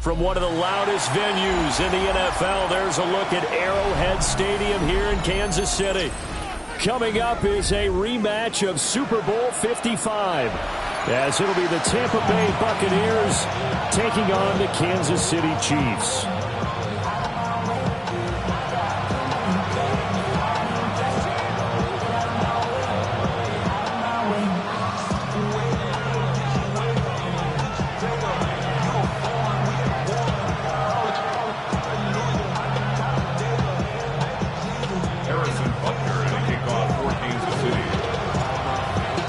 From one of the loudest venues in the NFL, there's a look at Arrowhead Stadium here in Kansas City. Coming up is a rematch of Super Bowl 55, as it'll be the Tampa Bay Buccaneers taking on the Kansas City Chiefs.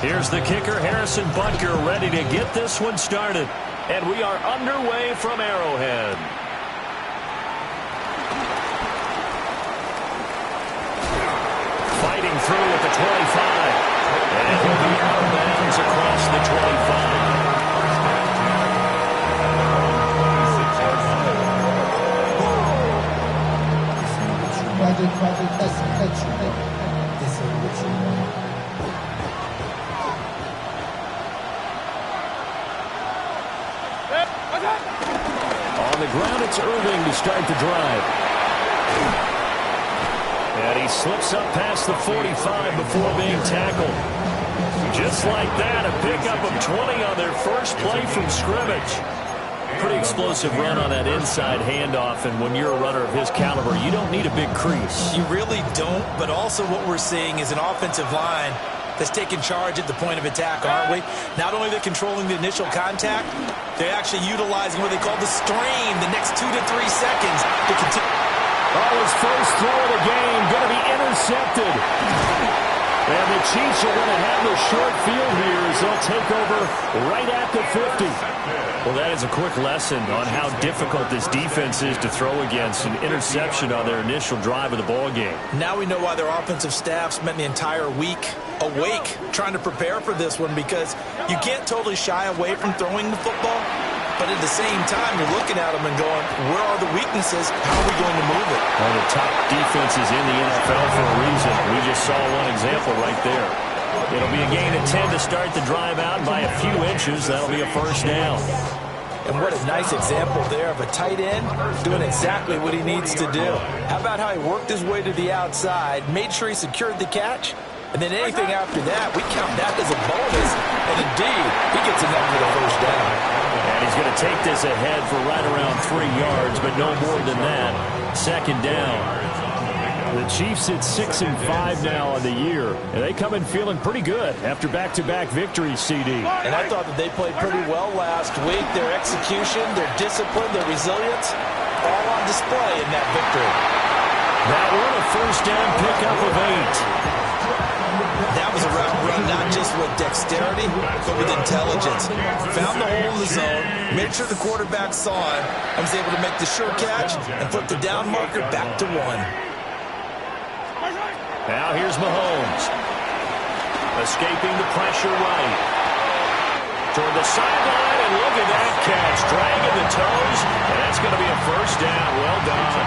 Here's the kicker, Harrison Butker, ready to get this one started. And we are underway from Arrowhead. Fighting through at the 25. And he'll be out of bounds across the 25. On the ground, it's Irving to start the drive. And he slips up past the 45 before being tackled. Just like that, a pickup of 20 on their first play from scrimmage. Pretty explosive run on that inside handoff, and when you're a runner of his caliber, you don't need a big crease. You really don't, but also what we're seeing is an offensive line that's taking charge at the point of attack, aren't we? Not only are they controlling the initial contact, they're actually utilizing what they call the strain, the next 2 to 3 seconds to continue. Oh, his first throw of the game going to be intercepted. And the Chiefs are going to have the short field here as they'll take over right at the 50. Well, that is a quick lesson on how difficult this defense is to throw against. An interception on their initial drive of the ball game. Now we know why their offensive staff spent the entire week awake trying to prepare for this one, because you can't totally shy away from throwing the football, but at the same time you're looking at them and going, where are the weaknesses? How are we going to move it? One of the top defenses in the NFL for a reason. We just saw one example right there. It'll be a gain of 10 to start the drive out. By a few inches, that'll be a first down. And what a nice example there of a tight end doing exactly what he needs to do. How about how he worked his way to the outside, made sure he secured the catch, and then anything after that, we count that as a bonus. And indeed, he gets enough for the first down. And he's going to take this ahead for right around 3 yards, but no more than that. Second down. The Chiefs at 6-5 now on the year, and they come in feeling pretty good after back-to-back victories, CD. And I thought that they played pretty well last week. Their execution, their discipline, their resilience, all on display in that victory. That one, a first down pickup of 8. That was a route run not just with dexterity, but with intelligence. Found the hole in the zone, made sure the quarterback saw him, and was able to make the sure catch and flip the down marker back to 1. Now here's Mahomes. Escaping the pressure right. Toward the sideline, and look at that catch. Dragging the toes, and that's going to be a first down. Well done.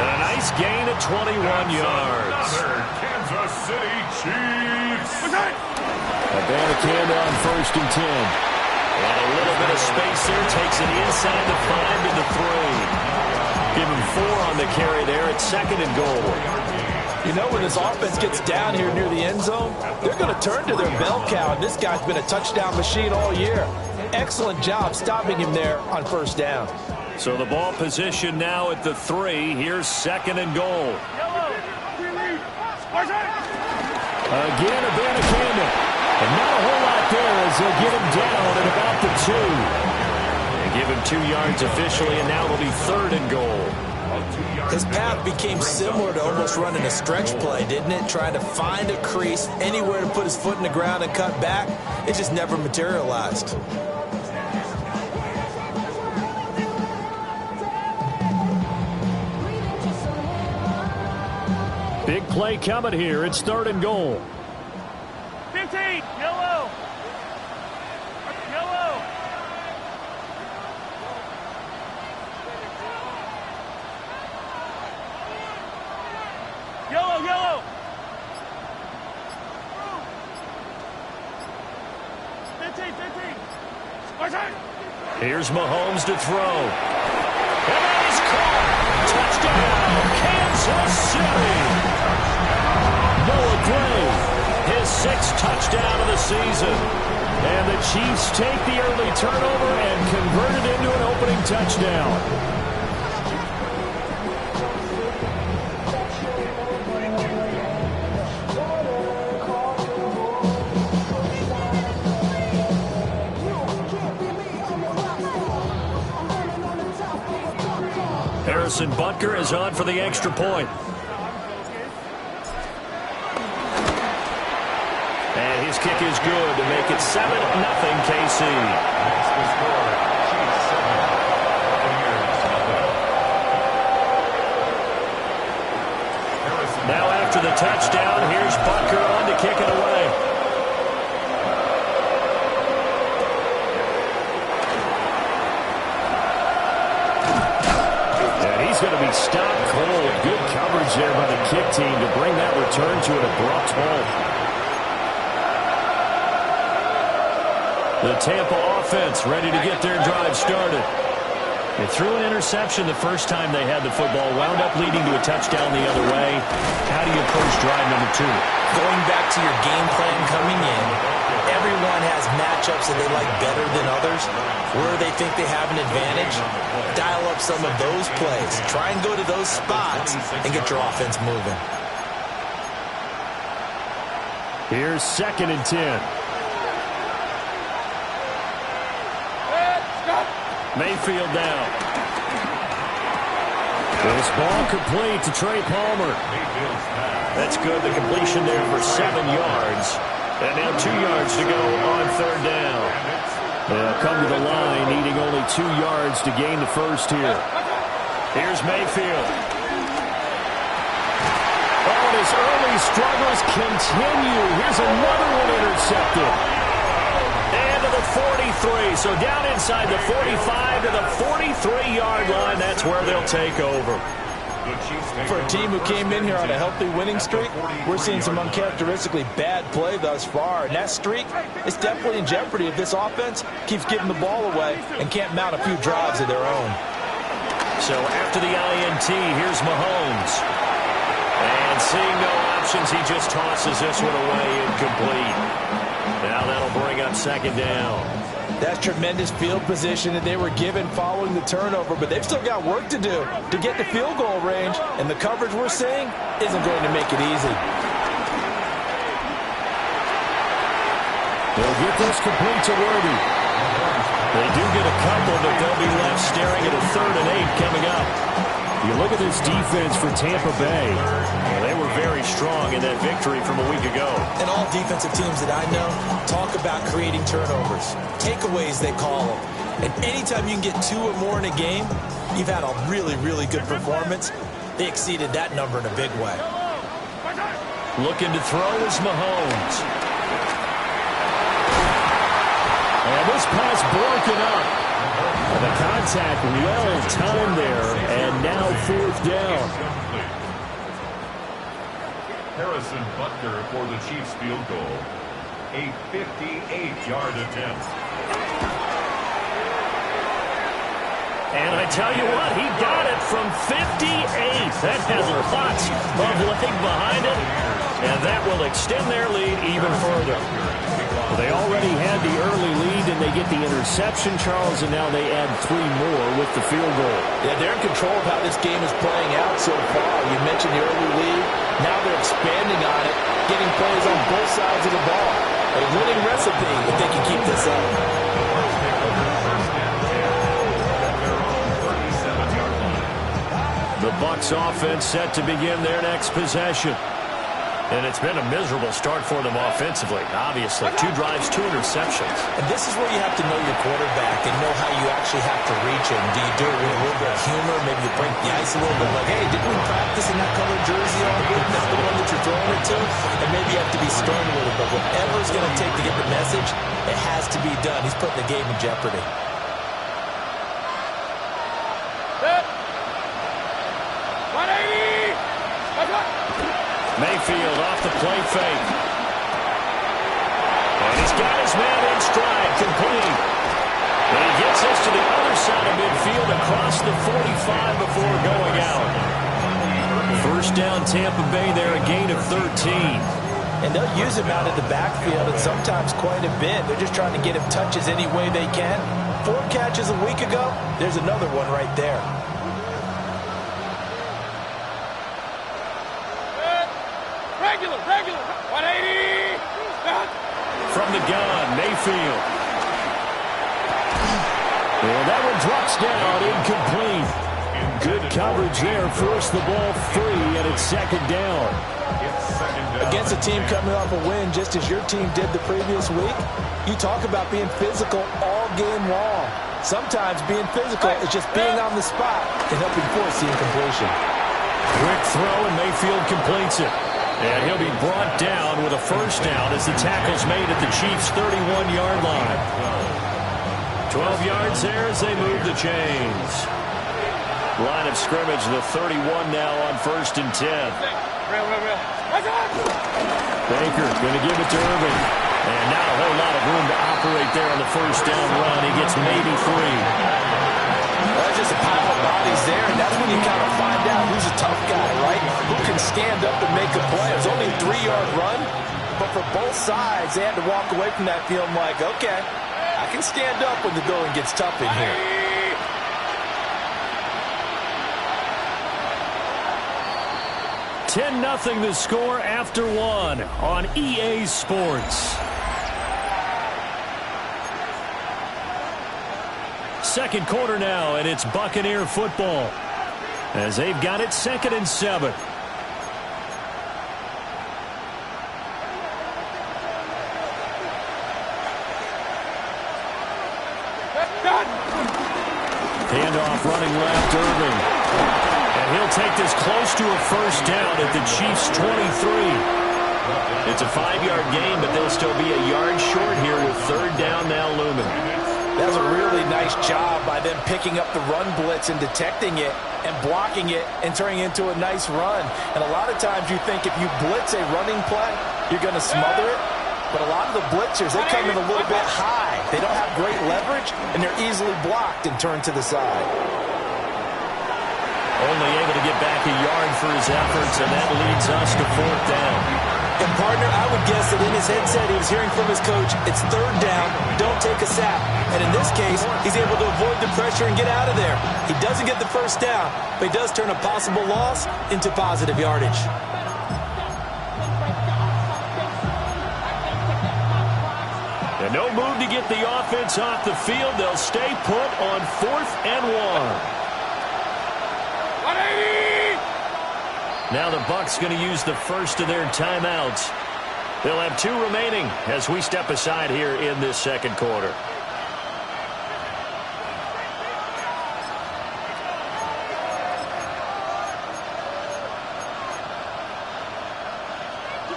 And a nice gain of 21 yards. Kansas City Chiefs. Abanikanda on 1st and 10. And a little bit of space there. Takes it inside the 5 to the 3. Give him 4 on the carry there at 2nd and goal. You know, when this offense gets down here near the end zone, they're going to turn to their bell cow, and this guy's been a touchdown machine all year. Excellent job stopping him there on first down. So the ball position now at the 3. Here's 2nd and goal. Again, Abanikanda. And not a whole lot there as they'll get him down at about the 2. They give him 2 yards officially, and now it'll be 3rd and goal. His path became similar to almost running a stretch play, didn't it? Trying to find a crease, anywhere to put his foot in the ground and cut back. It just never materialized. Big play coming here. It's 3rd and goal. 15, yellow. Yellow. Yellow, yellow. 15, 15. Spartan. Here's Mahomes to throw. And that is caught. Touchdown, Kansas City. Noah Gray, his 6th touchdown of the season. And the Chiefs take the early turnover and convert it into an opening touchdown. Harrison Butker is on for the extra point. And his kick is good to make it 7-0 KC. Now after the touchdown, here's Butker on to kick it away. He's going to be stopped cold. Good coverage there by the kick team to bring that return to an abrupt halt. The Tampa offense ready to get their drive started. They threw an interception the first time they had the football, wound up leading to a touchdown the other way. How do you approach drive number 2? Going back to your game plan coming in, everyone has matchups that they like better than others. Where they think they have an advantage, dial up some of those plays. Try and go to those spots and get your offense moving. Here's 2nd and 10. Mayfield down. This ball complete to Trey Palmer. That's good. The completion there for 7 yards. And now 2 yards to go on 3rd down. They'll come to the line, needing only 2 yards to gain the first here. Here's Mayfield. Oh, and his early struggles continue. Here's another one intercepted. And to the 43. So down inside the 45 to the 43-yard line. That's where they'll take over. For a team who came in here on a healthy winning streak, we're seeing some uncharacteristically bad play thus far. And that streak is definitely in jeopardy if this offense keeps giving the ball away and can't mount a few drives of their own. So after the INT, here's Mahomes. And seeing no options, he just tosses this one away incomplete. Now that'll bring up 2nd down. That's tremendous field position that they were given following the turnover, but they've still got work to do to get to field goal range, and the coverage we're seeing isn't going to make it easy. They'll get this complete to Worthy. They do get a couple, but they'll be left staring at a 3rd and 8 coming up. You look at this defense for Tampa Bay. Well, they were very strong in that victory from a week ago. And all defensive teams that I know talk about creating turnovers. Takeaways, they call them. And anytime you can get 2 or more in a game, you've had a really, really good performance. They exceeded that number in a big way. Looking to throw is Mahomes. And this pass broken up. The contact well timed there, and now 4th down. Harrison Butker for the Chiefs field goal. A 58-yard attempt. And I tell you what, he got it from 58. That has lots of leg behind it, and that will extend their lead even further. Well, they already had the early lead, and they get the interception, Charles, and now they add 3 more with the field goal. Yeah, they're in control of how this game is playing out so far. You mentioned the early lead. Now they're expanding on it, getting plays on both sides of the ball. A winning recipe if they can keep this up. The Bucs offense set to begin their next possession. And it's been a miserable start for them offensively, obviously. 2 drives, 2 interceptions. And this is where you have to know your quarterback and know how you actually have to reach him. Do you do it with a little bit of humor? Maybe you break the ice a little bit. Like, hey, didn't we practice in that colored jersey all week? That's the one that you're throwing it to. And maybe you have to be stern with it. But whatever it's going to take to get the message, it has to be done. He's putting the game in jeopardy. Mayfield off the play fake. And he's got his man in stride, complete. And he gets this to the side of midfield across the 45 before going out. First down, Tampa Bay there, a gain of 13. And they'll use him out in the backfield and sometimes quite a bit. They're just trying to get him touches any way they can. 4 catches a week ago, there's another one right there. Regular, 180. From the gun, Mayfield. And that one drops down, incomplete. Good coverage there, forced the ball free, and it's second down. Against a team coming off a win, just as your team did the previous week, you talk about being physical all game long. Sometimes being physical is just being on the spot and helping force the incompletion. Quick throw, and Mayfield completes it. And he'll be brought down with a first down as the tackle's made at the Chiefs' 31-yard line. 12 yards there as they move the chains. Line of scrimmage, the 31 now on 1st and 10. Baker going to give it to Irving. And not a whole lot of room to operate there on the first down run. He gets maybe 3. That's just a pile of bodies there, and that's when you kind of find out who's a tough guy, right? Who can stand up and make a play. It was only a 3-yard run, but for both sides, they had to walk away from that feeling like, okay, I can stand up when the going gets tough in here. $10-0 the score after 1 on EA Sports. Second quarter now, and it's Buccaneer football as they've got it 2nd and 7. Handoff running left, Irving. And he'll take this close to a first down at the Chiefs' 23. It's a 5-yard gain, but they'll still be a yard short here with 3rd down now looming. That was a really nice job by them picking up the run blitz and detecting it and blocking it and turning it into a nice run. And a lot of times you think if you blitz a running play, you're going to smother it. But a lot of the blitzers, they come in a little bit high. They don't have great leverage, and they're easily blocked and turned to the side. Only able to get back a yard for his efforts, and that leads us to 4th down. And, partner, I would guess that in his headset he was hearing from his coach, it's 3rd down, don't take a sack. And in this case, he's able to avoid the pressure and get out of there. He doesn't get the first down, but he does turn a possible loss into positive yardage. And no move to get the offense off the field. They'll stay put on 4th and 1. 180! Now the Bucs going to use the first of their timeouts. They'll have 2 remaining as we step aside here in this second quarter.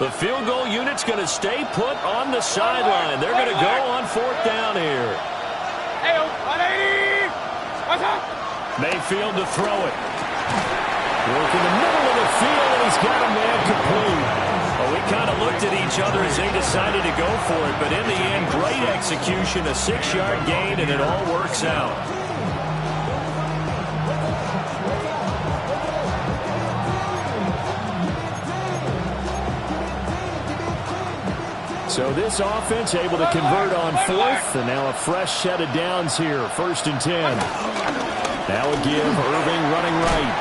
The field goal unit's going to stay put on the sideline. They're going to go on 4th down here. 180! What's up? Mayfield to throw it. Work in the middle of the field, and he's got a man complete. Well, we kind of looked at each other as they decided to go for it, but in the end, great execution, a 6-yard gain, and it all works out. So this offense able to convert on 4th, and now a fresh set of downs here, 1st and 10. Now a give, Irving running right.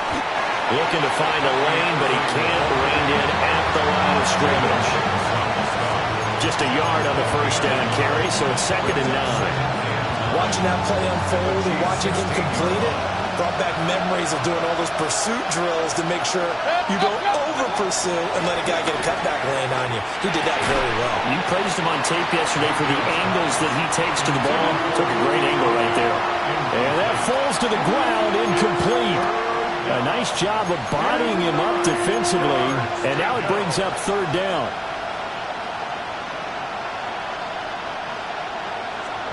Looking to find a lane, but he can't rein in at the line of scrimmage. Just a yard on the first down carry, so it's 2nd and 9. Watching that play unfold and watching him complete it brought back memories of doing all those pursuit drills to make sure you don't over-pursue and let a guy get a cutback lane on you. He did that very well. You praised him on tape yesterday for the angles that he takes to the ball. Took a great angle right there. And that falls to the ground, incomplete. A nice job of bodying him up defensively, and now it brings up 3rd down.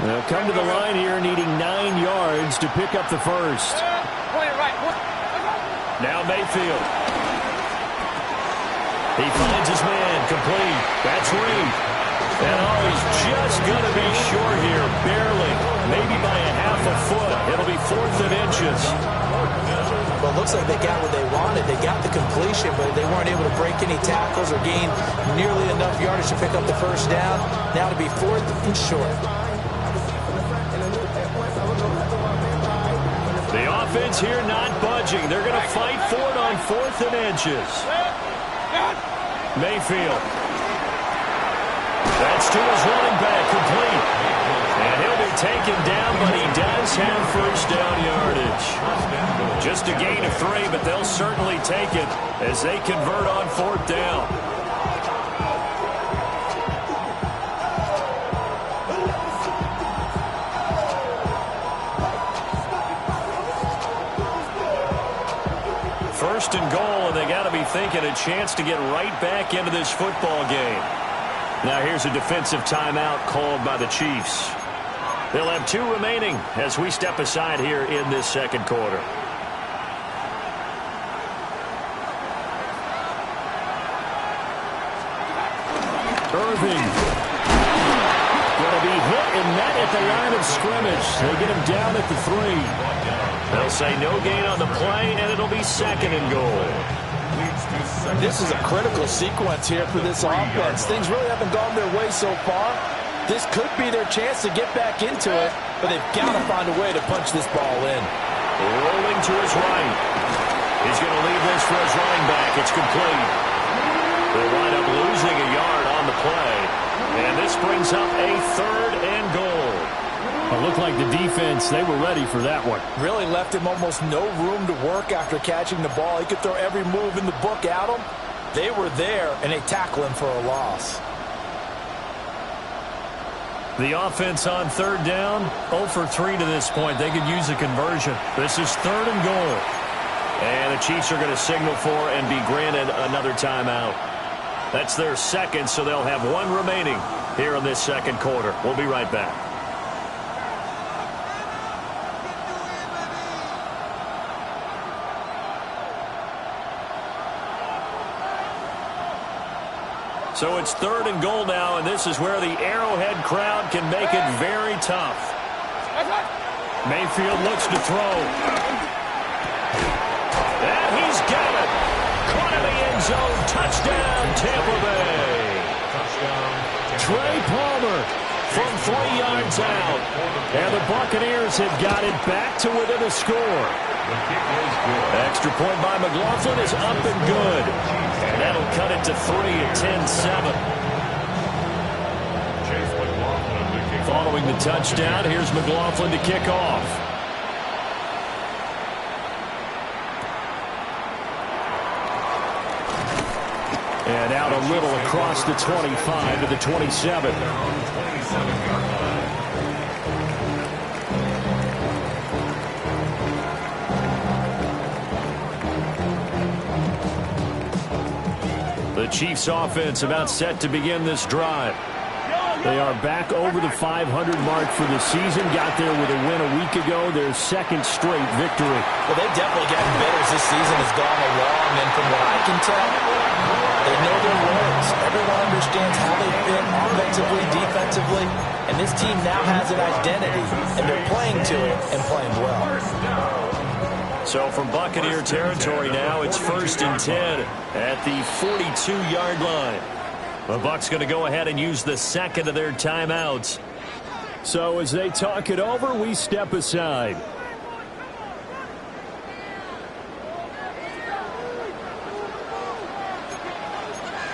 They'll come to the line here needing 9 yards to pick up the first. Now Mayfield. He finds his man, complete. That's Reed. And he's just going to be short here, barely, maybe by a half a foot. It'll be 4th and inches. Well, it looks like they got what they wanted. They got the completion, but they weren't able to break any tackles or gain nearly enough yardage to pick up the first down. Now to be 4th and short. The offense here not budging. They're going to fight for it on 4th and inches. Mayfield. That's to his running back, complete. And he'll be taken down, but he does have first down yardage. Just a gain of 3, but they'll certainly take it as they convert on 4th down. First and goal, and they got to be thinking a chance to get right back into this football game. Now here's a defensive timeout called by the Chiefs. They'll have 2 remaining as we step aside here in this second quarter. Irving. Going to be hit and met at the line of scrimmage. They get him down at the 3. They'll say no gain on the play, and it'll be 2nd and goal. This is a critical sequence here for this offense. Things really haven't gone their way so far. This could be their chance to get back into it, but they've got to find a way to punch this ball in. Rolling to his right. He's going to leave this for his running back. It's complete. They'll wind up losing a yard on the play. And this brings up a 3rd and goal. It looked like the defense, they were ready for that one. Really left him almost no room to work after catching the ball. He could throw every move in the book at him. They were there, and they tackle him for a loss. The offense on 3rd down, 0 for 3 to this point. They could use a conversion. This is 3rd and goal. And the Chiefs are going to signal for and be granted another timeout. That's their 2nd, so they'll have 1 remaining here in this second quarter. We'll be right back. So it's 3rd and goal now, and this is where the Arrowhead crowd can make it very tough. Mayfield looks to throw. And he's got it. Caught in the end zone. Touchdown, Tampa Bay. Trey Palmer from 3 yards out. And the Buccaneers have got it back to within a score. Extra point by McLaughlin is up and good. And that'll cut it to 3 at 10-7. Following the touchdown, here's McLaughlin to kick off. And out a little across the 25 to the 27. The Chiefs offense about set to begin this drive. They are back over the 500 mark for the season. Got there with a win a week ago. Their 2nd straight victory. Well, they've definitely gotten better as this season has gone along. And from what I can tell, they know their roles. Everyone understands how they fit offensively, defensively. And this team now has an identity. And they're playing to it and playing well. So from Buccaneer territory now, it's 1st and 10 at the 42-yard line. The Bucs going to go ahead and use the 2nd of their timeouts. So as they talk it over, we step aside.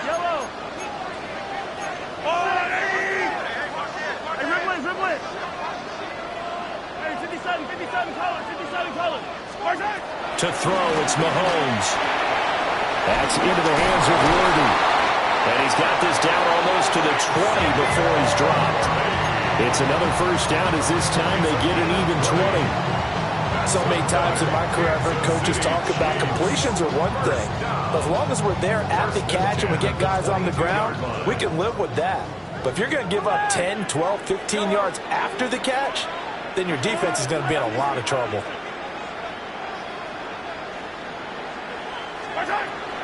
Yellow. Oh, hey, Ripley. Hey, 57 colors. To throw, it's Mahomes. That's into the hands of Worthy. And he's got this down almost to the 20 before he's dropped. It's another first down as this time they get an even 20. So many times in my career, I've heard coaches talk about completions are one thing. But as long as we're there at the catch and we get guys on the ground, we can live with that. But if you're going to give up 10, 12, 15 yards after the catch, then your defense is going to be in a lot of trouble.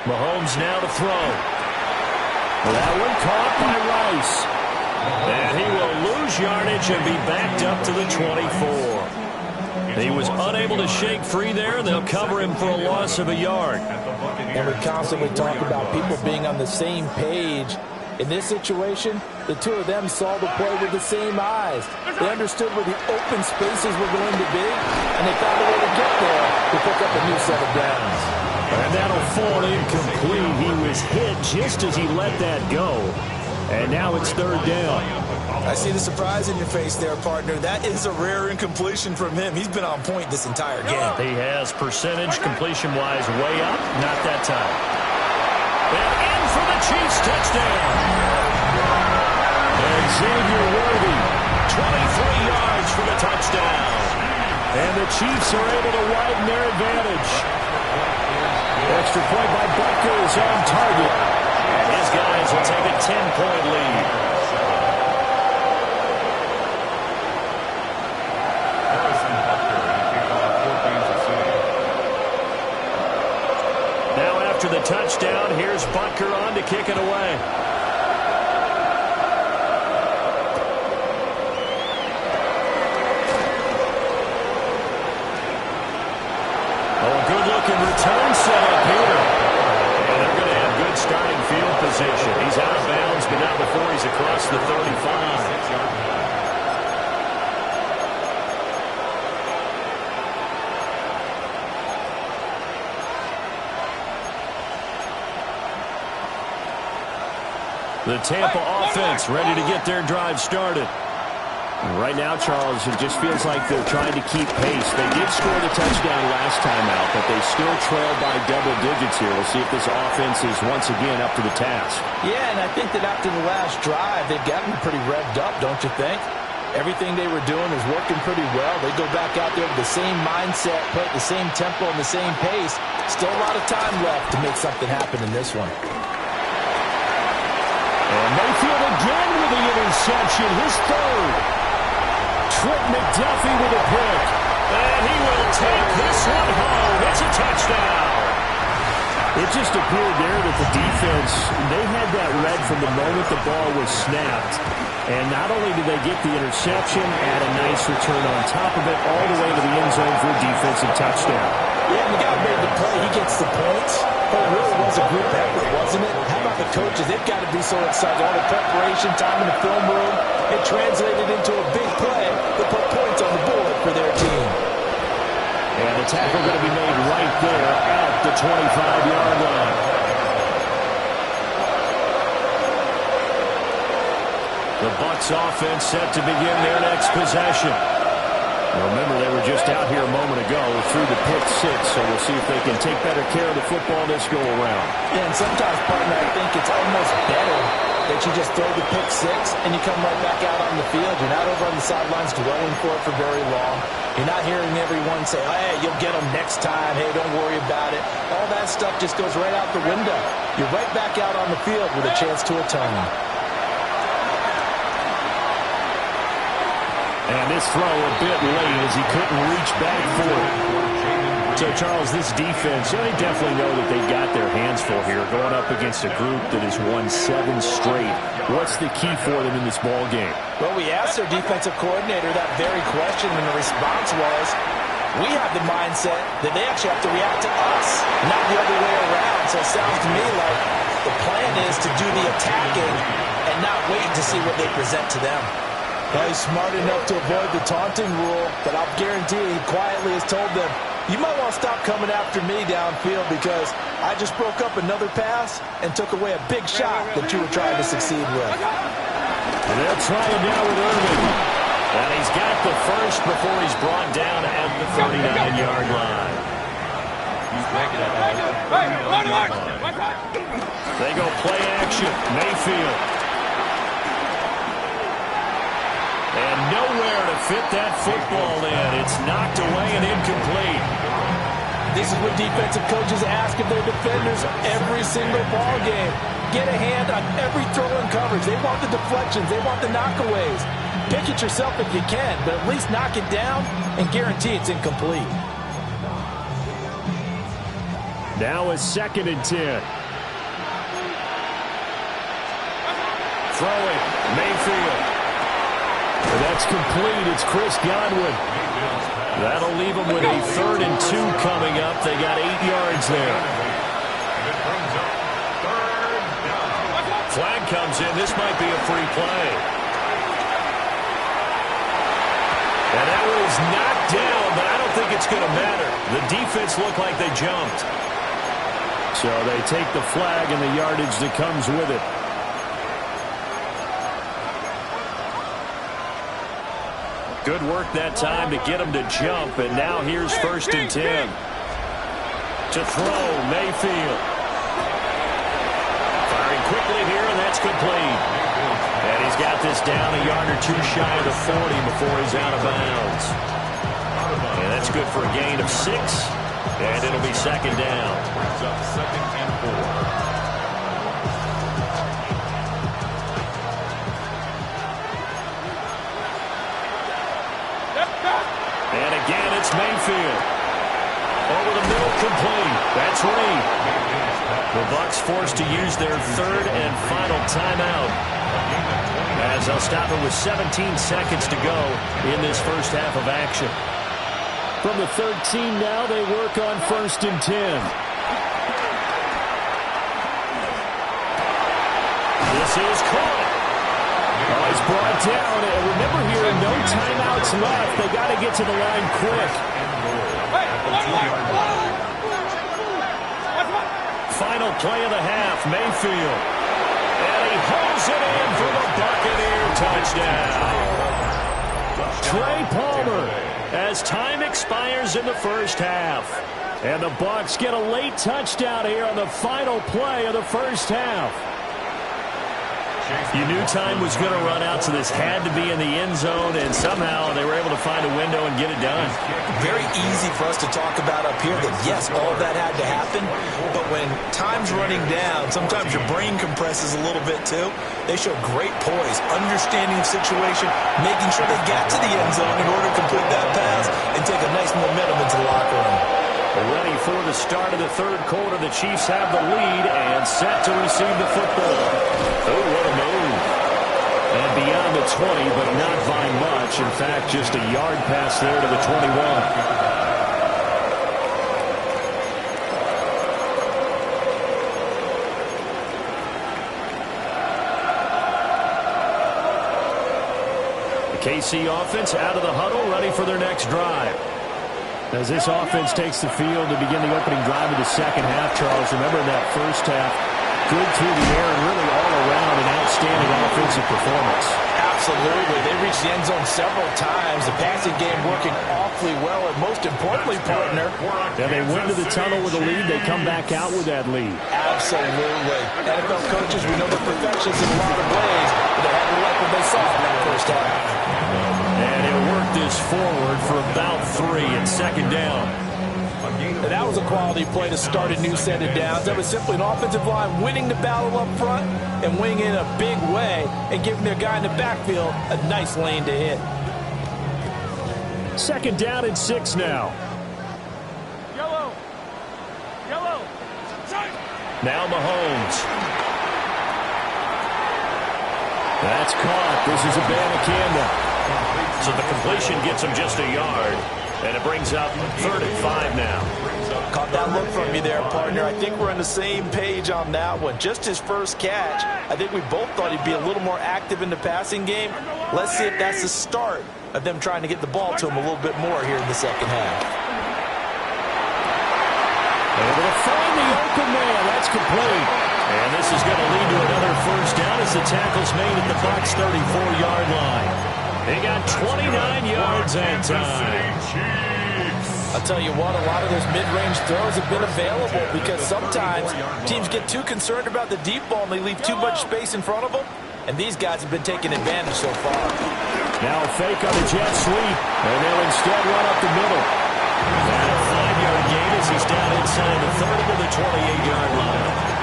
Mahomes now to throw. That one caught by Rice. And he will lose yardage and be backed up to the 24. He was unable to shake free there, and they'll cover him for a loss of a yard. And we constantly talk about people being on the same page. In this situation, the two of them saw the play with the same eyes. They understood where the open spaces were going to be, and they found a way to get there to pick up a new set of downs. And that'll fall incomplete. He was hit just as he let that go. And now it's third down. I see the surprise in your face there, partner. That is a rare incompletion from him. He's been on point this entire game. He has percentage completion-wise way up. Not that time. And in for the Chiefs touchdown. And Xavier Worthy, 23 yards for the touchdown. And the Chiefs are able to widen their advantage. Extra point by Butker is on target. And his guys will take a 10-point lead. After the touchdown, here's Butker on to kick it away. Oh, good-looking return setup here. And they're going to have good starting field position. He's out of bounds, but not before he's across the 35. The Tampa offense ready to get their drive started. Right now, Charles, it just feels like they're trying to keep pace. They did score the touchdown last time out, but they still trail by double digits here. We'll see if this offense is once again up to the task. Yeah, and I think that after the last drive, they've gotten pretty revved up, don't you think? Everything they were doing is working pretty well. They go back out there with the same mindset, play at the same tempo and the same pace. Still a lot of time left to make something happen in this one. And Mayfield again with the interception, his third. Trent McDuffie with a pick. And he will take this one home. It's a touchdown. It just appeared there that the defense, they had that read from the moment the ball was snapped. And not only did they get the interception, add a nice return on top of it, all the way to the end zone for a defensive touchdown. Yeah, the guy made the play. He gets the points. But it really was a group effort, wasn't it? How about the coaches? They've got to be so excited. All the preparation, time in the film room, it translated into a big play that put points on the board for their team. And the tackle going to be made right there at the 25-yard line. The Bucs offense set to begin their next possession. Remember, they were just out here a moment ago through the pick six, so we'll see if they can take better care of the football this go-around. Yeah, and sometimes, partner, I think it's almost better that you just throw the pick six and you come right back out on the field. You're not over on the sidelines dwelling for it for very long. You're not hearing everyone say, hey, you'll get them next time. Hey, don't worry about it. All that stuff just goes right out the window. You're right back out on the field with a chance to atone. And this throw a bit late as he couldn't reach back for it. So, Charles, this defense, they definitely know that they've got their hands full here going up against a group that has won 7 straight. What's the key for them in this ball game? Well, we asked their defensive coordinator that very question, and the response was, we have the mindset that they actually have to react to us, not the other way around. So it sounds to me like the plan is to do the attacking and not wait to see what they present to them. Well, he's smart enough to avoid the taunting rule, but I'll guarantee he quietly has told them, you might want to stop coming after me downfield because I just broke up another pass and took away a big shot that you were trying to succeed with. And they'll try it now with Irvin. And he's got the first before he's brought down at the 39-yard line. They go play action. Mayfield. And nowhere to fit that football in. It's knocked away and incomplete. This is what defensive coaches ask of their defenders every single ball game. Get a hand on every throw and coverage. They want the deflections. They want the knockaways. Pick it yourself if you can, but at least knock it down and guarantee it's incomplete. Now a 2nd and 10. throwing. Mayfield. That's complete. It's Chris Godwin. That'll leave them with a 3rd and 2 coming up. They got 8 yards there. Flag comes in. This might be a free play. And that was knocked down, but I don't think it's going to matter. The defense looked like they jumped. So they take the flag and the yardage that comes with it. Good work that time to get him to jump, and now here's 1st and 10. To throw, Mayfield. Firing quickly here, and that's complete. And he's got this down a yard or 2 shy of the 40 before he's out of bounds. And that's good for a gain of 6, and it'll be 2nd down. Brings up 2nd and 4. And again, it's Mayfield. Over the middle, complete. That's Reed. The Bucs forced to use their 3rd and final timeout, as they'll stop it with 17 seconds to go in this first half of action. From the 13 now, they work on 1st and 10. This is caught. Oh, he's brought down. And remember here, no timeouts left. They got to get to the line quick. Final play of the half, Mayfield. And he holds it in for the Buccaneer touchdown. Trey Palmer, as time expires in the first half. And the Bucs get a late touchdown here on the final play of the first half. You knew time was going to run out, so this had to be in the end zone, and somehow they were able to find a window and get it done. Very easy for us to talk about up here that, yes, all of that had to happen, but when time's running down, sometimes your brain compresses a little bit too. They show great poise, understanding the situation, making sure they got to the end zone in order to complete that pass and take a nice momentum into the locker room. Ready for the start of the 3rd quarter. The Chiefs have the lead and set to receive the football. Oh, what a move. And beyond the 20, but not by much. In fact, just a yard pass there to the 21. The KC offense out of the huddle, ready for their next drive. As this offense takes the field to begin the opening drive of the second half, Charles, remember in that first half, good through the air and really all around an outstanding offensive performance. Absolutely. They reached the end zone several times. The passing game working awfully well, and most importantly, partner. And they went to the tunnel with a lead. They come back out with that lead. Absolutely. NFL coaches, we know the perfections in a lot of ways, but they had to like what they saw in that first half. And he'll work this forward for about 3 and 2nd down. And that was a quality play to start a new set of downs. That was simply an offensive line winning the battle up front and winning in a big way and giving their guy in the backfield a nice lane to hit. 2nd down and 6 now. Yellow. Yellow. Now Mahomes. That's caught. This is a Campbell. So the completion gets him just a yard, and it brings up 3rd and 5 now. Caught that look from you there, partner. I think we're on the same page on that one. Just his first catch, I think we both thought he'd be a little more active in the passing game. Let's see if that's the start of them trying to get the ball to him a little bit more here in the second half. Able to find the open man. That's complete. And this is going to lead to another first down as the tackle's made at the Bucs 34-yard line. They got 29 yards that time. I'll tell you what, a lot of those mid-range throws have been available because sometimes teams get too concerned about the deep ball and they leave too much space in front of them. And these guys have been taking advantage so far. Now a fake on the jet sweep, and they'll instead run up the middle. And a 5-yard gain as he's down inside the 30 to the 28-yard line.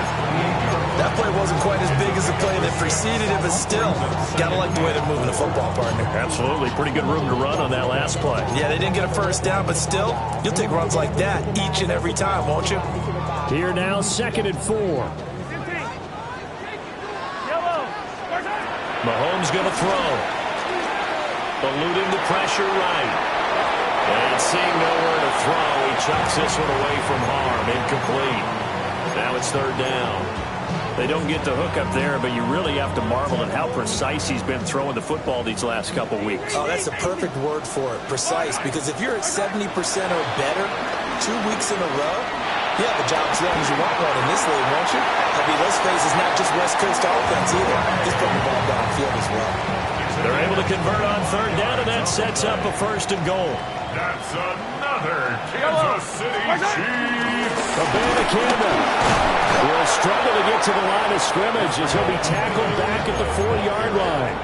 That play wasn't quite as big as the play that preceded it, but still, gotta like the way they're moving the football, partner. Absolutely. Pretty good room to run on that last play. Yeah, they didn't get a first down, but still, you'll take runs like that each and every time, won't you? Here now, 2nd and 4. Yellow. Mahomes going to throw. Eluding the pressure right. And seeing nowhere to throw, he chucks this one away from harm. Incomplete. Now it's third down. They don't get the hook up there, but you really have to marvel at how precise he's been throwing the football these last couple weeks. Oh, that's a perfect word for it, precise, because if you're at 70% or better 2 weeks in a row, you have a job as long as you want one in this league, won't you? I mean, let's face it's not just West Coast offense either. He's putting the ball downfield as well. They're able to convert on third down, and that sets up a first and goal. That's another Kansas City Chiefs. Abanikanda will struggle to get to the line of scrimmage as he'll be tackled back at the 4-yard line.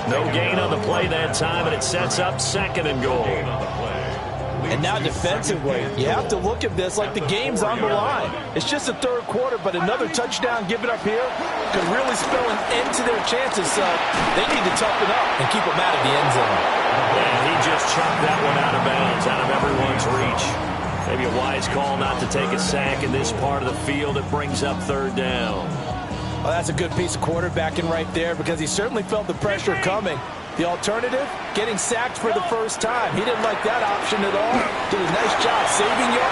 No gain on the play that time, and it sets up second and goal. And now defensively, you have to look at this like the game's on the line. It's just the third quarter, but another touchdown given up here could really spell an end to their chances. So they need to toughen up and keep them out of the end zone. And he just chucked that one out of bounds, out of everyone's reach. Maybe a wise call not to take a sack in this part of the field. It brings up third down. Well, that's a good piece of quarterbacking right there because he certainly felt the pressure coming. The alternative, getting sacked for the first time. He didn't like that option at all. Did a nice job saving you.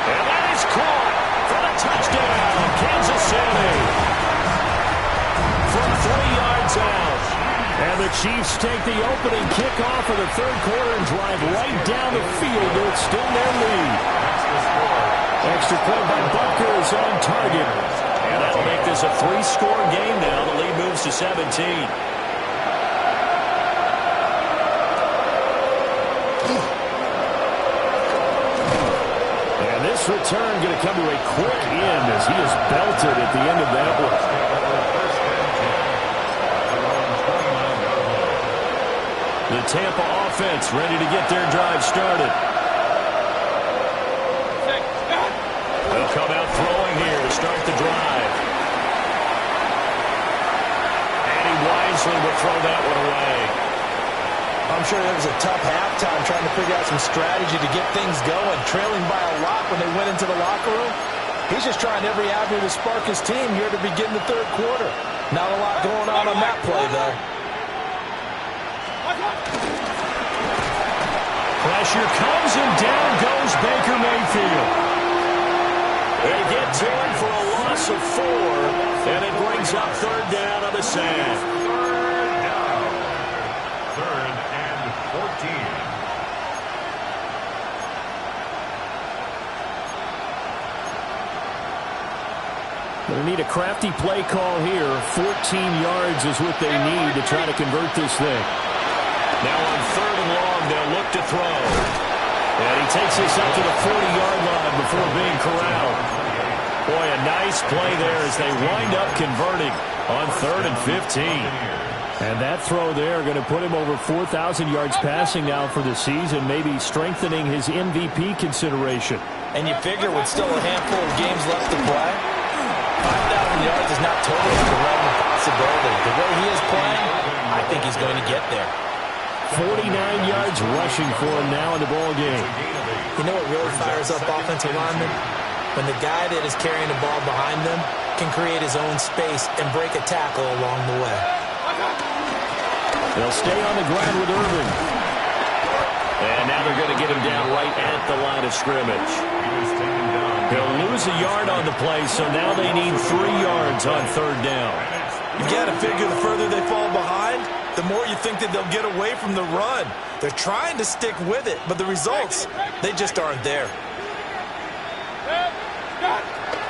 And that is caught for the touchdown, Kansas City. From 3 yards out. And the Chiefs take the opening kickoff of the third quarter and drive right down the field to extend their lead. Extra point by Butker is on target. And that'll make this a 3-score game now. The lead moves to 17. This return going to come to a quick end as he is belted at the end of that one. The Tampa offense ready to get their drive started. They'll come out throwing here to start the drive. And he wisely will throw that one away. I'm sure it was a tough halftime trying to figure out some strategy to get things going, trailing by a lot when they went into the locker room. He's just trying every avenue to spark his team here to begin the third quarter. Not a lot going on that play, though. Pressure comes and down goes Baker Mayfield. They get to him for a loss of 4, and it brings up third down on the sack. They need a crafty play call here. 14 yards is what they need to try to convert this thing. Now on third and long, they'll look to throw. And he takes this up to the 40-yard line before being corralled. Boy, a nice play there as they wind up converting on third and 15. And that throw there going to put him over 4,000 yards passing now for the season, maybe strengthening his MVP consideration. And you figure with still a handful of games left to play, 5,000 yards is not totally a realm of possibility. The way he is playing, I think he's going to get there. 49 yards rushing for him now in the ball game. You know what really fires up offensive linemen? When the guy that is carrying the ball behind them can create his own space and break a tackle along the way. They'll stay on the ground with Irvin. And now they're going to get him down right at the line of scrimmage. He'll lose a yard on the play, so now they need 3 yards on third down. You've got to figure the further they fall behind, the more you think that they'll get away from the run. They're trying to stick with it, but the results, they just aren't there.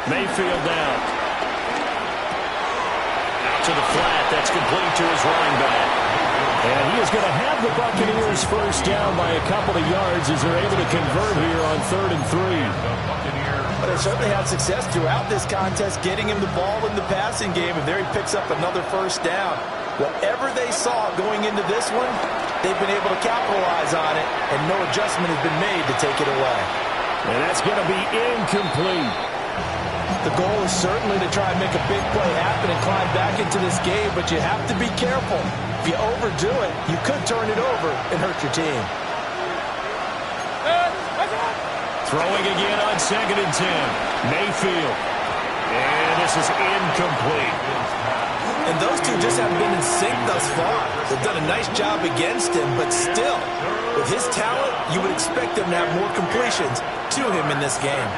Mayfield down. Out to the flat. That's complete to his running back. And he is going to have the Buccaneers first down by a couple of yards as they're able to convert here on 3rd and 3. But they certainly had success throughout this contest, getting him the ball in the passing game, and there he picks up another first down. Whatever they saw going into this one, they've been able to capitalize on it, and no adjustment has been made to take it away. And that's going to be incomplete. The goal is certainly to try and make a big play happen and climb back into this game, but you have to be careful. If you overdo it, you could turn it over and hurt your team. Throwing again on 2nd and 10. Mayfield. And this is incomplete. And those two just haven't been in sync thus far. They've done a nice job against him, but still, with his talent, you would expect them to have more completions to him in this game.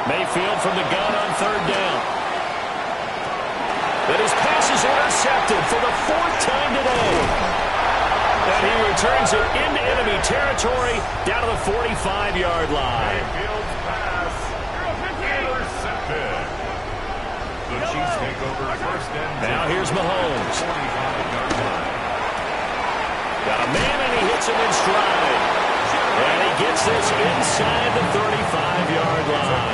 Mayfield from the gun on third down. But his pass is intercepted for the fourth time today. And he returns it into enemy territory down to the 45-yard line. Mayfield's pass intercepted. The Chiefs take over first and 10. Now here's Mahomes. 45-yard line. Got a man and he hits him in stride. And he gets this inside the 35-yard line.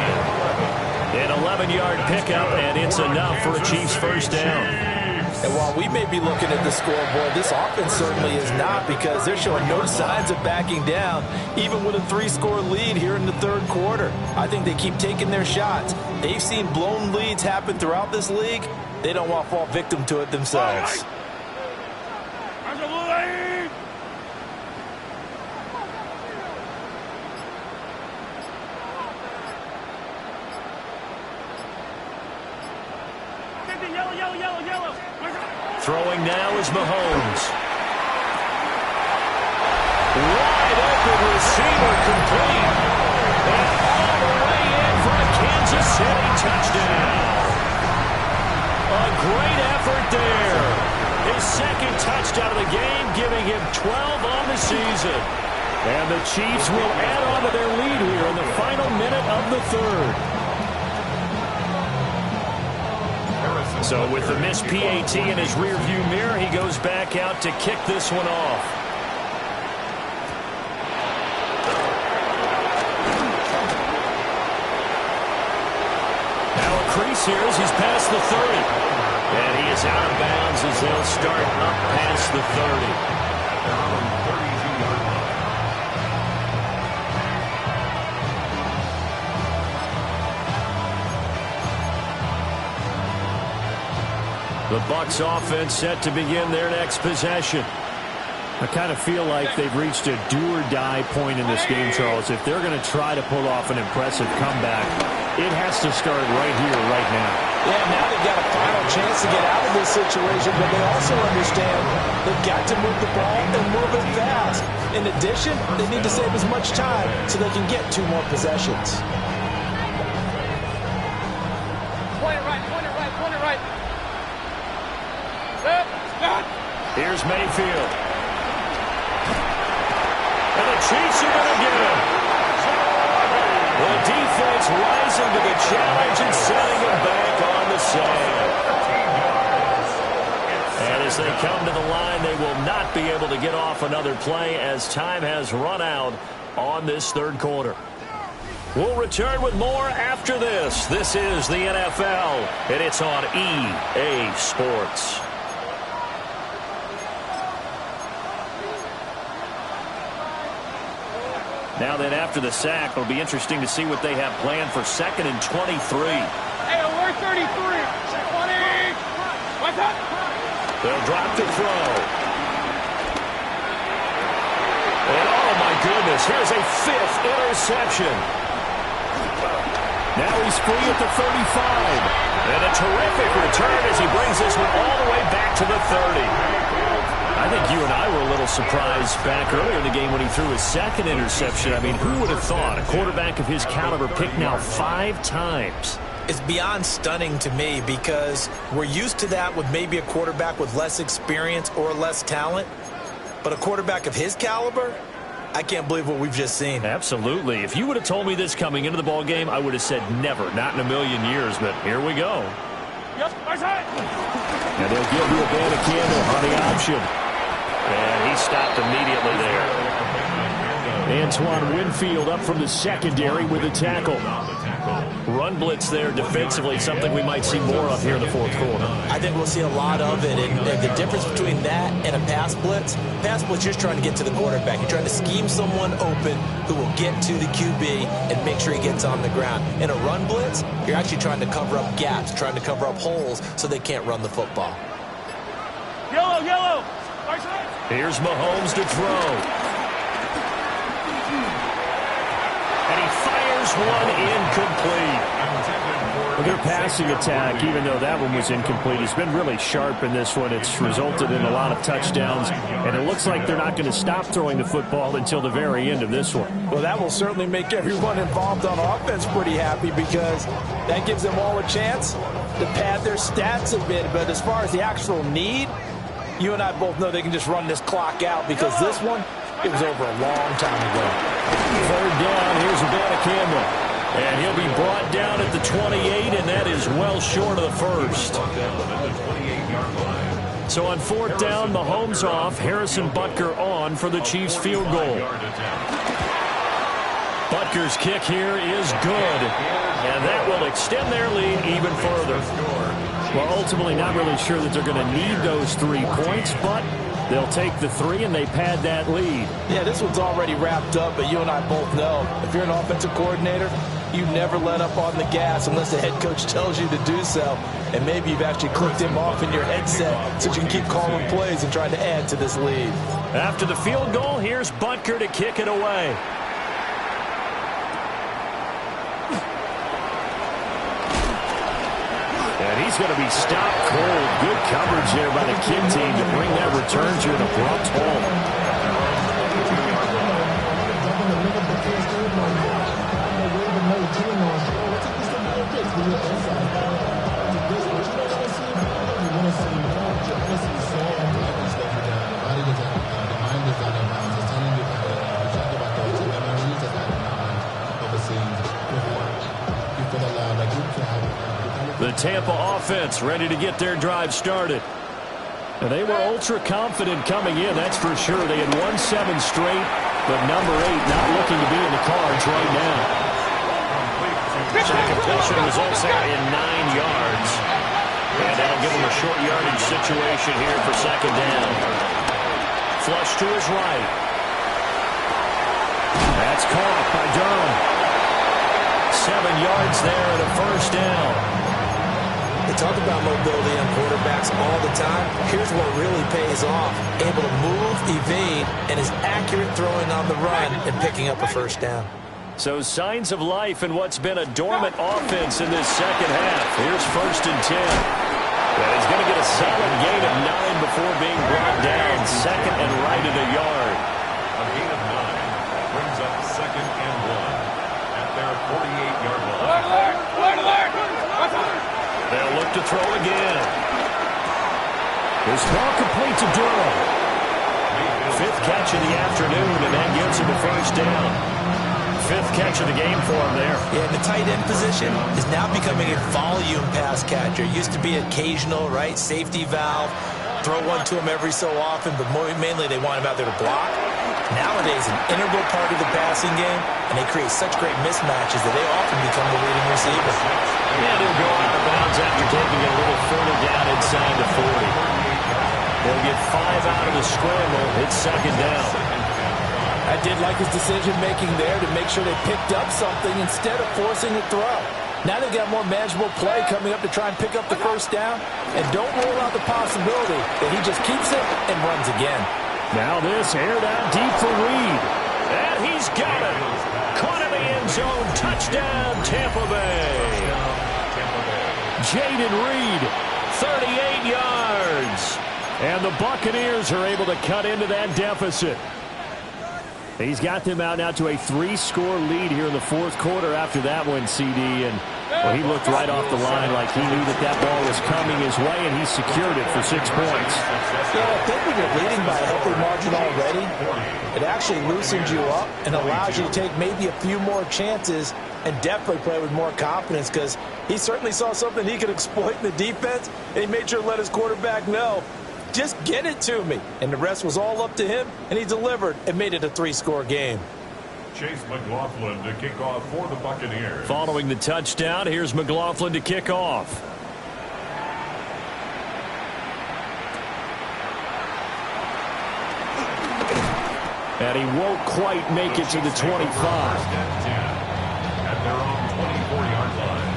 An 11-yard pickup, and it's enough for a Chiefs first down. And while we may be looking at the scoreboard, this offense certainly is not, because they're showing no signs of backing down, even with a 3-score lead here in the third quarter. I think they keep taking their shots. They've seen blown leads happen throughout this league. They don't want to fall victim to it themselves. Throwing now is Mahomes. Wide open receiver complete. And all the way in for a Kansas City touchdown. A great effort there. His second touchdown of the game, giving him 12 on the season. And the Chiefs will add on to their lead here in the final minute of the third. So with the missed PAT in his rearview mirror, he goes back out to kick this one off. Now a crease here as he's past the 30. And he is out of bounds as they'll start up past the 30. The Bucs offense set to begin their next possession. I kind of feel like they've reached a do-or-die point in this game, Charles. If they're going to try to pull off an impressive comeback, it has to start right here, right now. Yeah, now they've got a final chance to get out of this situation, but they also understand they've got to move the ball and move it fast. In addition, they need to save as much time so they can get 2 more possessions. Point it right, point it right, point it right. Here's Mayfield. And the Chiefs are going to get him. The defense rising to the challenge and setting him back on the sand. And as they come to the line, they will not be able to get off another play as time has run out on this third quarter. We'll return with more after this. This is the NFL, and it's on EA Sports. Now then, after the sack, it'll be interesting to see what they have planned for 2nd and 23. Hey, we're 33. 20. What's up? They'll drop to throw. And oh my goodness, here's a 5th interception. Now he's free at the 35. And a terrific return as he brings this one all the way back to the 30. I think you and I were a little surprised back earlier in the game when he threw his 2nd interception. I mean, who would have thought a quarterback of his caliber picked now 5 times? It's beyond stunning to me, because we're used to that with maybe a quarterback with less experience or less talent. But a quarterback of his caliber, I can't believe what we've just seen. Absolutely. If you would have told me this coming into the ball game, I would have said never, not in a million years. But here we go. Yes, my side. And they'll give you a Banacandle on the option. And he stopped immediately there. Antoine Winfield up from the secondary with a tackle. Run blitz there defensively, something we might see more of here in the fourth quarter. I think we'll see a lot of it. And the difference between that and a pass blitz, you're trying to get to the quarterback. You're trying to scheme someone open who will get to the QB and make sure he gets on the ground. In a run blitz, you're actually trying to cover up gaps, trying to cover up holes so they can't run the football. Yellow, yellow. Here's Mahomes to throw. And he fires one incomplete. Well, their passing attack, even though that one was incomplete, has been really sharp in this one. It's resulted in a lot of touchdowns, and it looks like they're not going to stop throwing the football until the very end of this one. Well, that will certainly make everyone involved on offense pretty happy because that gives them all a chance to pad their stats a bit. But as far as the actual need, you and I both know they can just run this clock out because this one, it was over a long time ago. Third down, here's Abanikanda. And he'll be brought down at the 28, and that is well short of the first. So on fourth down, Mahomes off, Harrison Butker on for the Chiefs field goal. Butker's kick here is good, and that will extend their lead even further. Well, ultimately not really sure that they're going to need those 3 points, but they'll take the 3 and they pad that lead. Yeah, this one's already wrapped up, but you and I both know if you're an offensive coordinator, you never let up on the gas unless the head coach tells you to do so. And maybe you've actually clicked him off in your headset so you can keep calling plays and trying to add to this lead. After the field goal, here's Butker to kick it away. And he's going to be stopped cold. Good coverage there by the kick team to bring that return to an abrupt halt. The Tampa offense ready to get their drive started. And they were ultra confident coming in, that's for sure. They had won 7 straight, but number 8 not looking to be in the cards right now. Second completion results there in 9 yards. And that'll give them a short yardage situation here for second down. Flush to his right. That's caught by Durham. 7 yards there and a first down. They talk about mobility on quarterbacks all the time. Here's what really pays off. Able to move, evade, and is accurate throwing on the run and picking up a first down. So signs of life in what's been a dormant offense in this second half. Here's first and 10. And he's going to get a solid gain of 9 before being brought down. Second and right at a yard. A gain of 9 brings up second and 1 at their 48-yard line. They'll look to throw again. This ball complete to Durham. 5th catch of the afternoon, and that gives him a first down. 5th catch of the game for him there. Yeah, and the tight end position is now becoming a volume pass catcher. It used to be occasional, right? Safety valve. Throw one to him every so often, but mainly they want him out there to block. Nowadays, an integral part of the passing game, and they create such great mismatches that they often become the leading receiver. And he'll go out of bounds after taking it a little further down inside the 40. They'll get 5 out of the scramble. It's second down. I did like his decision-making there to make sure they picked up something instead of forcing a throw. Now they've got more manageable play coming up to try and pick up the first down, and don't rule out the possibility that he just keeps it and runs again. Now this aired out deep for Reed. And he's got it. Caught in the end zone. Touchdown, Tampa Bay. Jaden Reed, 38 yards. And the Buccaneers are able to cut into that deficit. He's got them out now to a 3-score lead here in the 4th quarter after that one, CD. And well, he looked right off the line like he knew that that ball was coming his way, and he secured it for 6 points. Yeah, I think when you're leading by a healthy margin already, it actually loosens you up and allows you to take maybe a few more chances and definitely play with more confidence because he certainly saw something he could exploit in the defense, and he made sure to let his quarterback know, just get it to me. And the rest was all up to him, and he delivered and made it a 3-score game. Chase McLaughlin to kick off for the Buccaneers. Following the touchdown, here's McLaughlin to kick off. And he won't quite make it to the 25. At their own 24-yard line.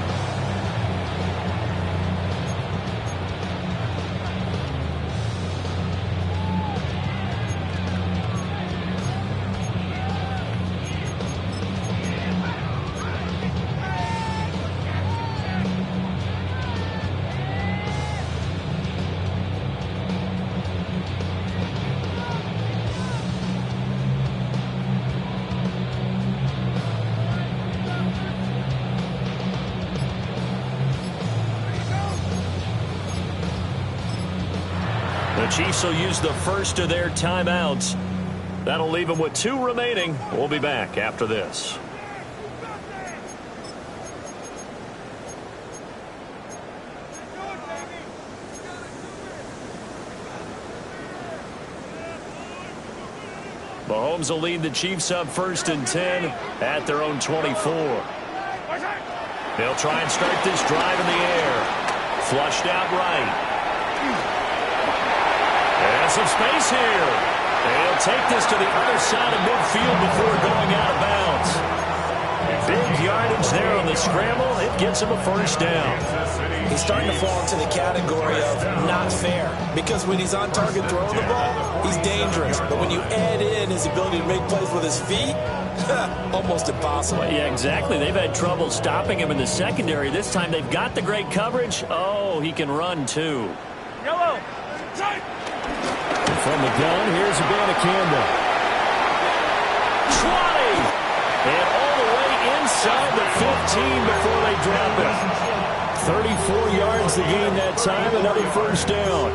The Chiefs will use the first of their timeouts. That'll leave them with 2 remaining. We'll be back after this. Mahomes will lead the Chiefs up 1st and 10 at their own 24. They'll try and start this drive in the air. Flushed out right. And some space here. They'll take this to the other side of midfield before going out of bounds. Big yardage there on the scramble. It gets him a 1st down. He's starting to fall into the category of not fair, because when he's on target throwing the ball, he's dangerous. But when you add in his ability to make plays with his feet, almost impossible. Yeah, exactly. They've had trouble stopping him in the secondary. This time they've got the great coverage. Oh, he can run too. Yellow. From the gun, here's Abanikanda. 20! And all the way inside the 15 before they drop it. 34 yards to gain that time, another 1st down.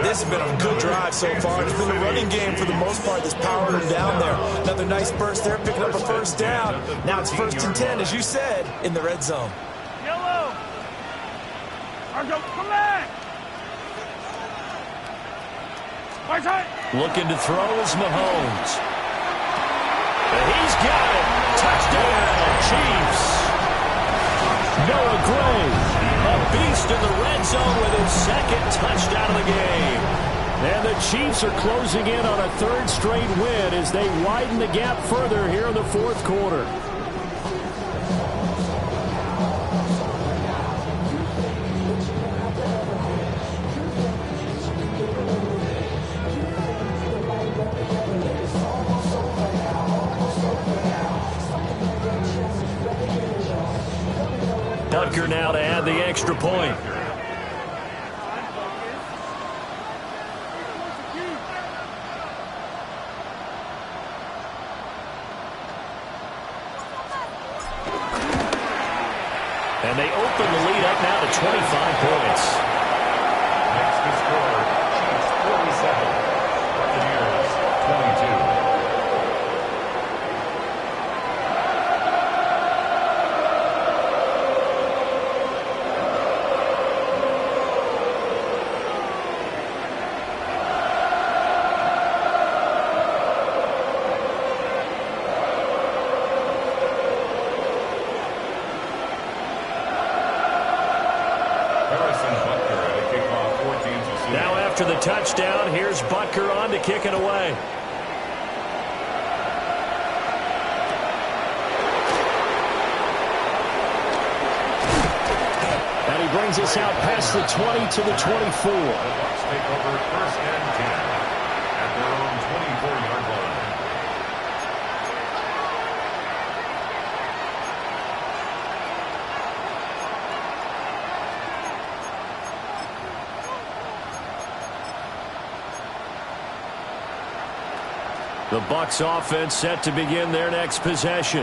This has been a good drive so far. It's been a running game for the most part that's powered him down there. Another nice burst there, picking up a 1st down. Now it's 1st and 10, as you said, in the red zone. Yellow. Argo, come back. Right side. Looking to throw is Mahomes. And he's got it. Touchdown, Chiefs. Noah Gray, a beast in the red zone with his 2nd touchdown of the game. And the Chiefs are closing in on a 3rd straight win as they widen the gap further here in the 4th quarter. Butker now to add the extra point. And they open the lead up now to 25 points. Next to score, Chiefs 47, Buccaneers 22. After the touchdown, here's Butker on to kick it away. And he brings us out past the 20 to the 24. The Bucs take over 1st and 10 at their own 24-yard line. The Bucs offense set to begin their next possession.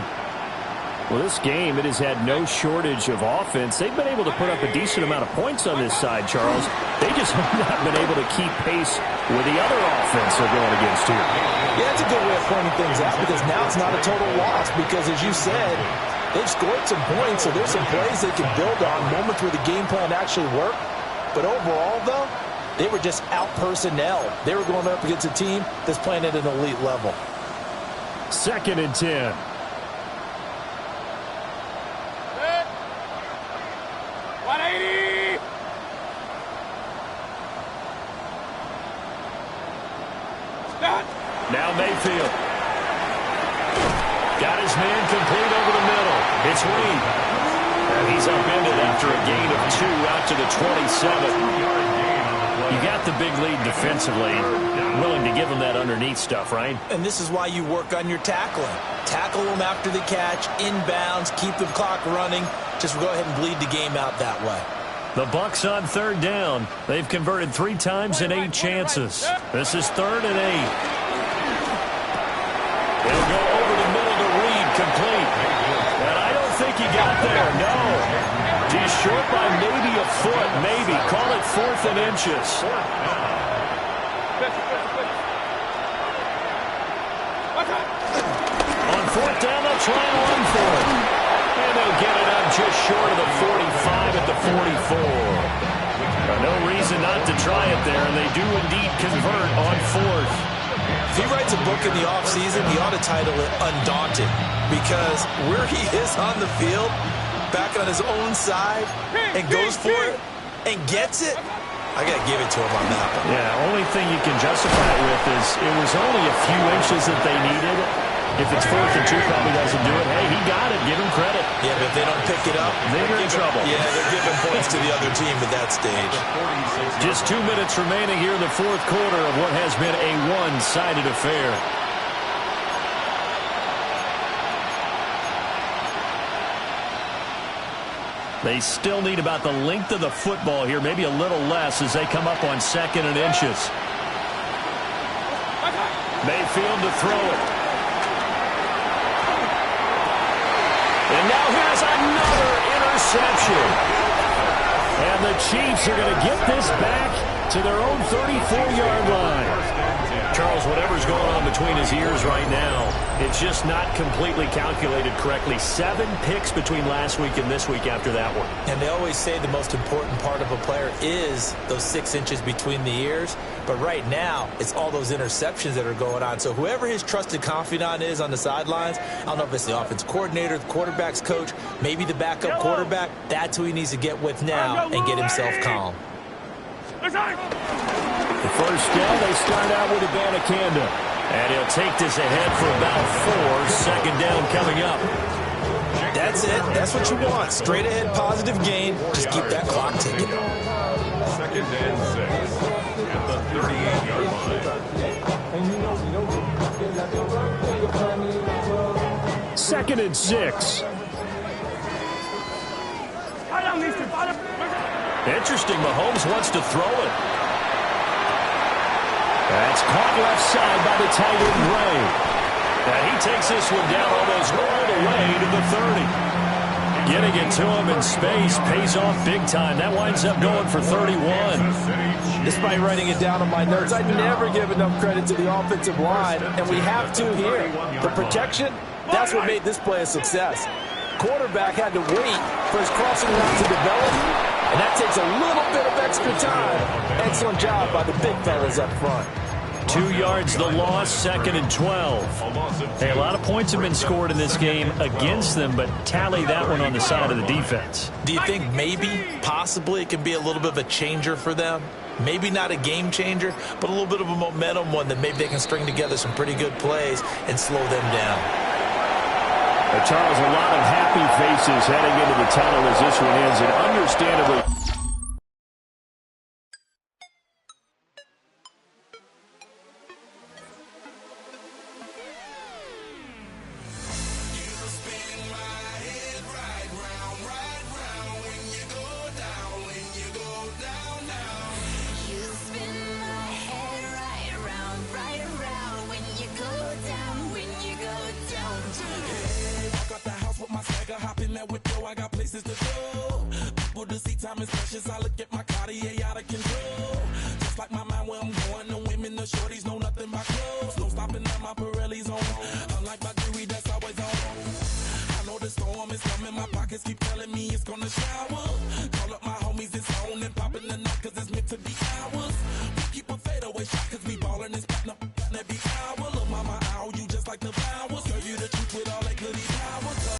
Well, this game, it has had no shortage of offense. They've been able to put up a decent amount of points on this side, Charles. They just have not been able to keep pace with the other offense they're going against here. Yeah, that's a good way of pointing things out, because now it's not a total loss, because as you said, they've scored some points, so there's some plays they can build on, moments where the game plan actually worked. But overall, though, they were just out-personnel. They were going up against a team that's playing at an elite level. 2nd and 10. Set. 180. Stop. Now Mayfield. Got his man complete over the middle. It's Reed. And he's upended after a gain of 2 out to the 27. You got the big lead defensively. Willing to give them that underneath stuff, right? And this is why you work on your tackling. Tackle them after the catch, inbounds, keep the clock running. Just go ahead and bleed the game out that way. The Bucs on 3rd down. They've converted 3 times in 8 chances. This is 3rd and 8. They'll go over the middle to Reed, complete. And I don't think he got there, no. He's short by maybe a foot, maybe. Call it 4th and inches. On fourth down, they'll try and run for it. And they'll get it up just short of the 45 at the 44. No reason not to try it there, and they do indeed convert on fourth. If he writes a book in the offseason, he ought to title it Undaunted, because where he is on the field, back on his own side, and goes for it, and gets it, I got to give it to him on that one. Yeah, only thing you can justify it with is it was only a few inches that they needed. If it's 4th and 2, probably doesn't do it. Hey, he got it. Give him credit. Yeah, but if they don't pick it up, they're in trouble. Yeah, they're giving points to the other team at that stage. Just 2 minutes remaining here in the fourth quarter of what has been a one-sided affair. They still need about the length of the football here, maybe a little less as they come up on 2nd and inches. Mayfield to throw it. And now here's another interception. And the Chiefs are going to get this back to their own 34-yard line. Charles, whatever's going on between his ears right now, it's just not completely calculated correctly. 7 picks between last week and this week after that one. And they always say the most important part of a player is those 6 inches between the ears. But right now, it's all those interceptions that are going on. So whoever his trusted confidant is on the sidelines, I don't know if it's the offense coordinator, the quarterback's coach, maybe the backup quarterback, that's who he needs to get with now and get himself calm. The first down, they start out with Abanikanda. And he'll take this ahead for about 4. 2nd down coming up. That's it. That's what you want. Straight ahead positive gain. Just keep that clock ticking. 2nd and 6 at the 38-yard line. 2nd and 6. Interesting. Mahomes wants to throw it. That's caught left side by the tight end, Ray. And he takes this one down almost all the way to the 30. Getting it to him in space pays off big time. That winds up going for 31. Despite writing it down on my notes, I never give enough credit to the offensive line, and we have to here. The protection, that's what made this play a success. Quarterback had to wait for his crossing route to develop, and that takes a little bit of extra time. Excellent job by the big fellas up front. 2 yards the loss, 2nd and 12. Hey, a lot of points have been scored in this game against them, but tally that one on the side of the defense. Do you think maybe, possibly, it can be a little bit of a changer for them? Maybe not a game changer, but a little bit of a momentum one that maybe they can string together some pretty good plays and slow them down. Charles, a lot of happy faces heading into the tunnel as this one ends, and understandably. Time is precious. I look at my Cartier out of control. Just like my mind where I'm going, the women, the shorties.